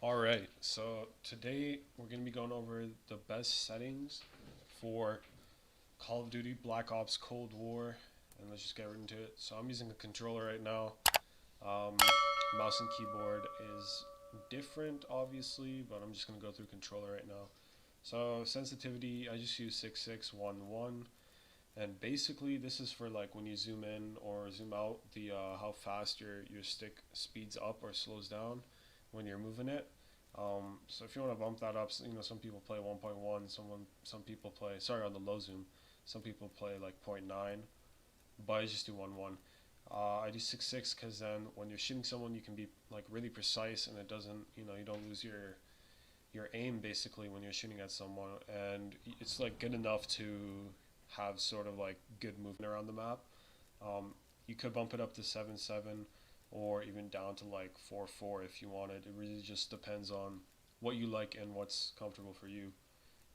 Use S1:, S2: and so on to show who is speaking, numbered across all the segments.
S1: Alright, so today we're going to be going over the best settings for Call of Duty Black Ops Cold War, and let's just get right into it. So I'm using a controller right now. Um, Mouse and keyboard is different, obviously, but I'm just going to go through controller right now. So sensitivity, I just use 6611, and basically this is for like when you zoom in or zoom out, the how fast your stick speeds up or slows down when you're moving it. So if you want to bump that up, some people play 1.1, some people play sorry on the low zoom, some people play like zero point 0.9, but I just do 1.1. I do 6.6 because then when you're shooting someone, you can be like really precise, and it doesn't, you don't lose your aim basically when you're shooting at someone, and it's like good enough to have sort of like good movement around the map. Um, you could bump it up to 7.7 or even down to like 4.4 if you wanted. It really just depends on what you like and what's comfortable for you.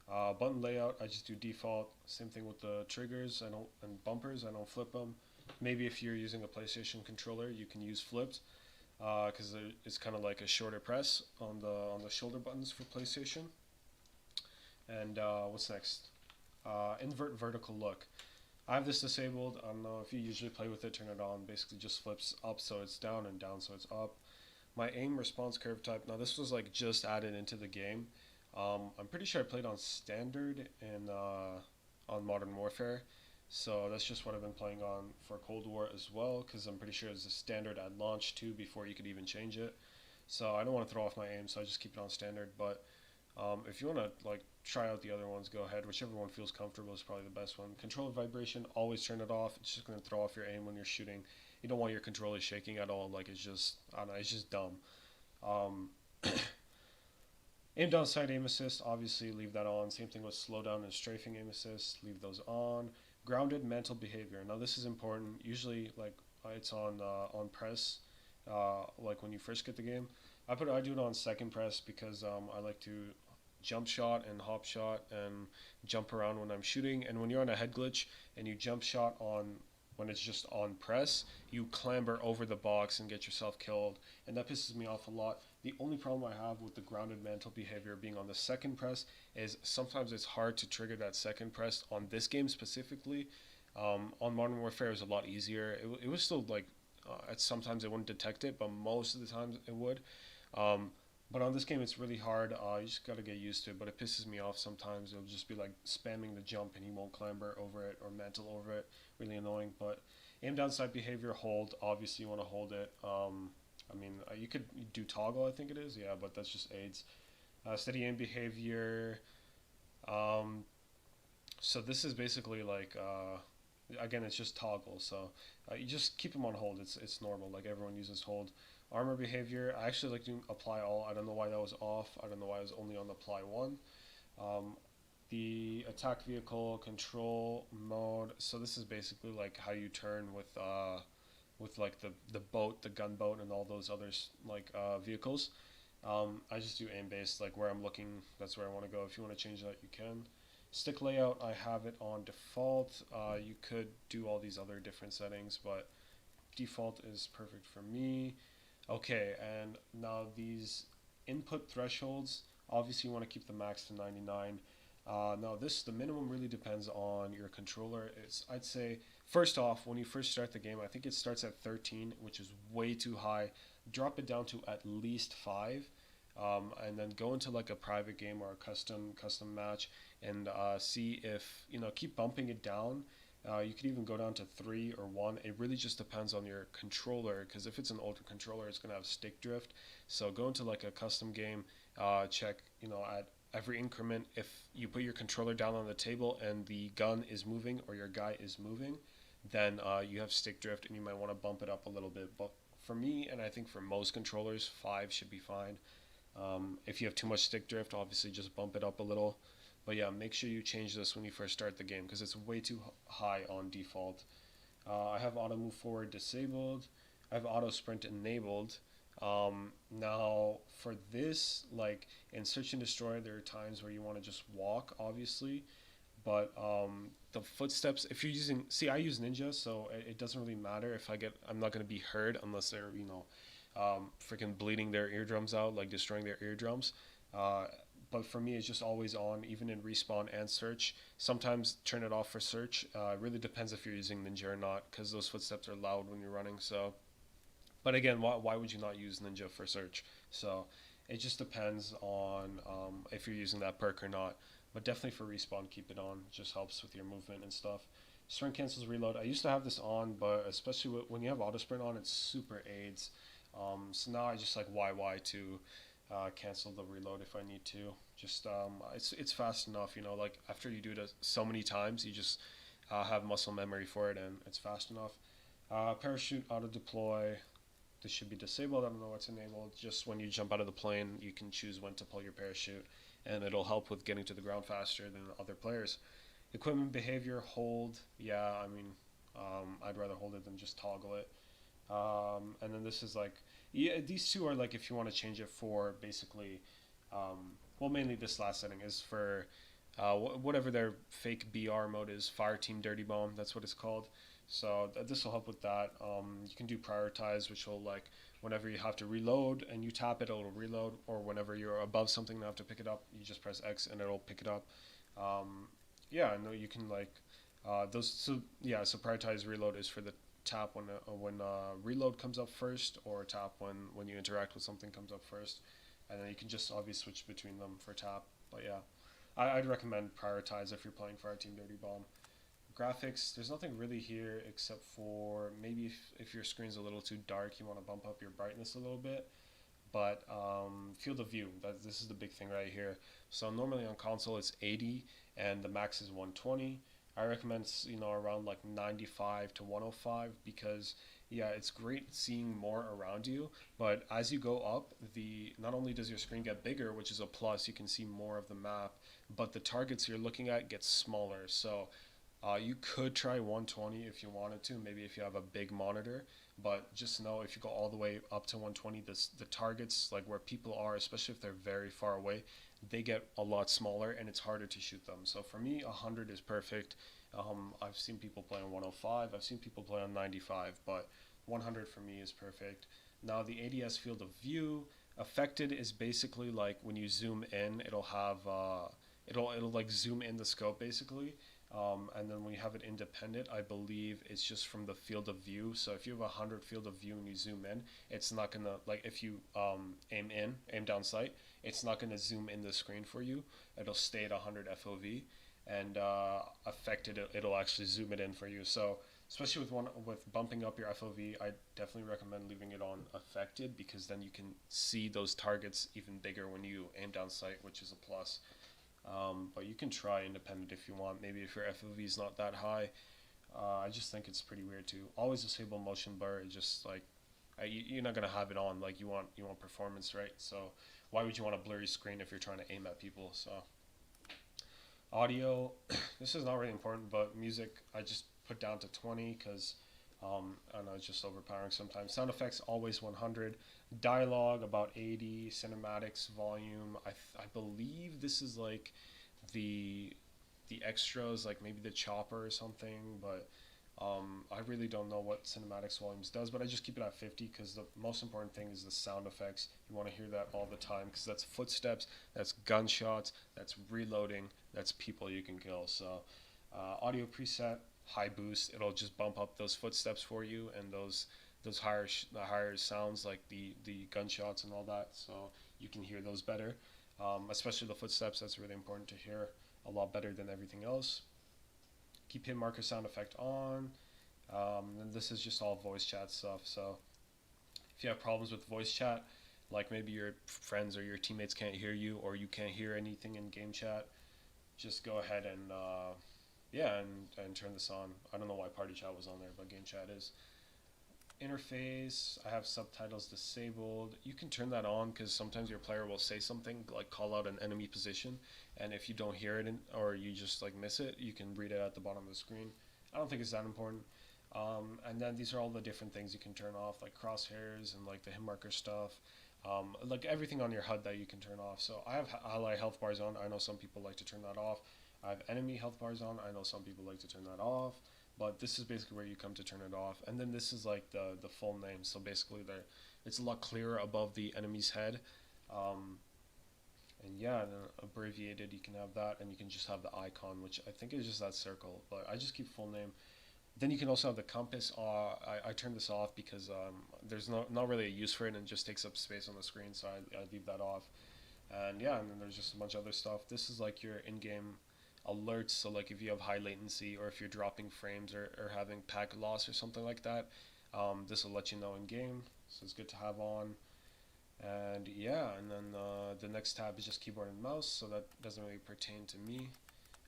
S1: Button layout, I just do default. Same thing with the triggers. I don't and bumpers. I don't flip them. Maybe if you're using a PlayStation controller, you can use flipped because it's kind of like a shorter press on the shoulder buttons for PlayStation. And what's next? Invert vertical look. I have this disabled. I don't know if you usually play with it, turn it on. Basically, just flips up so it's down and down so it's up. My aim response curve type. Now this was like just added into the game. I'm pretty sure I played on standard and on Modern Warfare, so that's just what I've been playing on for Cold War as well. Because I'm pretty sure it's a standard at launch too before you could even change it. So I don't want to throw off my aim, so I just keep it on standard. But if you want to like try out the other ones, go ahead. Whichever one feels comfortable is probably the best one. Controller vibration, always turn it off. It's just gonna throw off your aim when you're shooting. You don't want your controller shaking at all. Like it's just, I don't know, it's just dumb. Um, Aim down sight aim assist, obviously leave that on. Same thing with slow down and strafing aim assist, leave those on. Grounded mental behavior. Now this is important. Usually, like it's on press, like when you first get the game. I do it on second press because I like to jump shot and hop shot and jump around when I'm shooting. And when you're on a head glitch and you jump shot on when it's just on press, you clamber over the box and get yourself killed, and that pisses me off a lot. The only problem I have with the grounded mental behavior being on the second press is sometimes it's hard to trigger that second press on this game specifically. On Modern Warfare, it was a lot easier. It was still like sometimes it wouldn't detect it, but most of the times it would. Um, but on this game, it's really hard. You just gotta get used to it. But it pisses me off sometimes. It'll just be like spamming the jump, and he won't clamber over it or mantle over it. Really annoying. But aim down sight behavior, hold. Obviously, you want to hold it. I mean, you could do toggle. I think it is. Yeah, but that's just aids. Steady aim behavior. Um, so this is basically like again, it's just toggle. So you just keep them on hold. It's normal. Like everyone uses hold. Armor behavior. I actually like to apply all. I don't know why that was off. I don't know why it was only on apply one. Um, the attack vehicle control mode. So this is basically like how you turn with like the boat, the gunboat, and all those others like vehicles. I just do aim based, like where I'm looking, that's where I want to go. If you want to change that, you can. Stick layout, I have it on default. You could do all these other different settings, but default is perfect for me. Okay, and now these input thresholds, obviously you want to keep the max to 99. Now the minimum really depends on your controller. I'd say first off, when you first start the game, I think it starts at 13, which is way too high. Drop it down to at least 5. And then go into like a private game or a custom match and see if keep bumping it down. You could even go down to 3 or 1. It really just depends on your controller, because if it's an older controller, it's gonna have stick drift. So go into like a custom game, check at every increment if you put your controller down on the table and the gun is moving or your guy is moving, then you have stick drift and you might want to bump it up a little bit. But for me, and I think for most controllers, 5 should be fine. If you have too much stick drift, obviously just bump it up a little. But yeah, make sure you change this when you first start the game because it's way too high on default. I have auto move forward disabled. I have auto sprint enabled. Now for this, like in search and destroy, there are times where you want to just walk, obviously, but the footsteps. If you're using, see, I use Ninja, so it doesn't really matter if I'm not gonna be heard unless they're freaking bleeding their eardrums out, like destroying their eardrums. Uh, but for me, it's just always on, even in respawn and search. Sometimes turn it off for search. It really depends if you're using Ninja or not, because those footsteps are loud when you're running. So, but again, why would you not use Ninja for search? So, it just depends on if you're using that perk or not. But definitely for respawn, keep it on. It just helps with your movement and stuff. Sprint cancels reload. I used to have this on, but especially when you have auto sprint on, it super aids. So now I just like YY to cancel the reload if I need to. Just it's fast enough, you know. Like after you do it so many times, you just have muscle memory for it, and it's fast enough. Parachute auto deploy. This should be disabled. I don't know what's enabled. Just when you jump out of the plane, you can choose when to pull your parachute, and it'll help with getting to the ground faster than other players. Equipment behavior hold. Yeah, I mean, I'd rather hold it than just toggle it. And then this is like, yeah, these two are like if you want to change it for basically, well, mainly this last setting is for whatever their fake BR mode is, Fire Team Dirty Bomb, that's what it's called. So this will help with that. You can do prioritize, which will like whenever you have to reload and you tap it, it'll reload, or whenever you're above something and have to pick it up, you just press X and it'll pick it up. Yeah, no, you can like those. So yeah, so prioritize reload is for the tap when reload comes up first, or tap when you interact with something comes up first, and then you can just obviously switch between them for tap. But yeah, I'd recommend prioritize if you're playing Fire Team Dirty Bomb. Graphics, there's nothing really here except for maybe if your screen's a little too dark, you want to bump up your brightness a little bit. But field of view, this is the big thing right here. So normally on console it's 80 and the max is 120. I recommend around like 95 to 105 because yeah, it's great seeing more around you, but as you go up, the not only does your screen get bigger, which is a plus, you can see more of the map, but the targets you're looking at get smaller. So you could try 120 if you wanted to, maybe if you have a big monitor, but just know if you go all the way up to 120, the targets, like where people are, especially if they're very far away, they get a lot smaller and it's harder to shoot them. So for me, 100 is perfect. I've seen people play on 105, I've seen people play on 95, but 100 for me is perfect. Now the ADS field of view, affected is basically like when you zoom in, it'll have, it'll like zoom in the scope basically. And then when you have it independent, I believe it's just from the field of view. So if you have 100 field of view and you zoom in, it's not gonna, like if you aim down sight, it's not gonna zoom in the screen for you. It'll stay at 100 FOV, and affected it'll actually zoom it in for you. So especially with bumping up your FOV, I definitely recommend leaving it on affected because then you can see those targets even bigger when you aim down sight, which is a plus. But you can try independent if you want. Maybe if your FOV is not that high. I just think it's pretty weird to always disable motion blur. It's just like you're not gonna have it on. Like you want performance, right? So why would you want a blurry screen if you're trying to aim at people? So audio, this is not really important, but music I just put down to 20 because I don't know, it's just overpowering sometimes. Sound effects always 100. Dialogue about 80. Cinematics volume. I believe this is like the extras, like maybe the chopper or something, but I really don't know what cinematics volumes does, but I just keep it at 50 because the most important thing is the sound effects. You want to hear that all the time because that's footsteps, that's gunshots, that's reloading, that's people you can kill. So audio preset, high boost, it'll just bump up those footsteps for you and those higher sounds like the gunshots and all that, so you can hear those better. Especially the footsteps, that's really important to hear a lot better than everything else. Keep hit marker sound effect on. And this is just all voice chat stuff, so if you have problems with voice chat, like maybe your friends or your teammates can't hear you or you can't hear anything in game chat, just go ahead and yeah, and turn this on. I don't know why party chat was on there, but game chat is. Interface, I have subtitles disabled. You can turn that on because sometimes your player will say something like call out an enemy position, and if you don't hear it or you just like miss it, you can read it at the bottom of the screen. I don't think it's that important. And then these are all the different things you can turn off, like crosshairs and like the hit marker stuff, like everything on your HUD that you can turn off. So I have ally health bars on. I know some people like to turn that off. I have enemy health bars on. I know some people like to turn that off. But this is basically where you come to turn it off. And then this is like the full name. So basically it's a lot clearer above the enemy's head. And yeah, and abbreviated, you can have that, and you can just have the icon, which I think is just that circle, but I just keep full name. Then you can also have the compass. I turned this off because there's not really a use for it, and it just takes up space on the screen, so I leave that off. And yeah, and then there's just a bunch of other stuff. This is like your in-game alerts, so like if you have high latency or if you're dropping frames or having packet loss or something like that, this will let you know in game, so it's good to have on. And yeah, and then the next tab is just keyboard and mouse, so that doesn't really pertain to me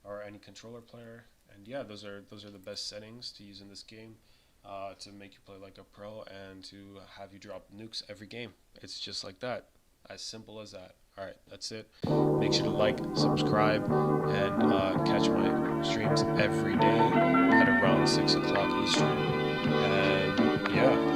S1: or any controller player. And yeah, those are the best settings to use in this game, to make you play like a pro and to have you drop nukes every game. It's just like that, as simple as that. Alright, that's it. Make sure to like, subscribe, and catch my streams every day at around 6 o'clock Eastern. And yeah.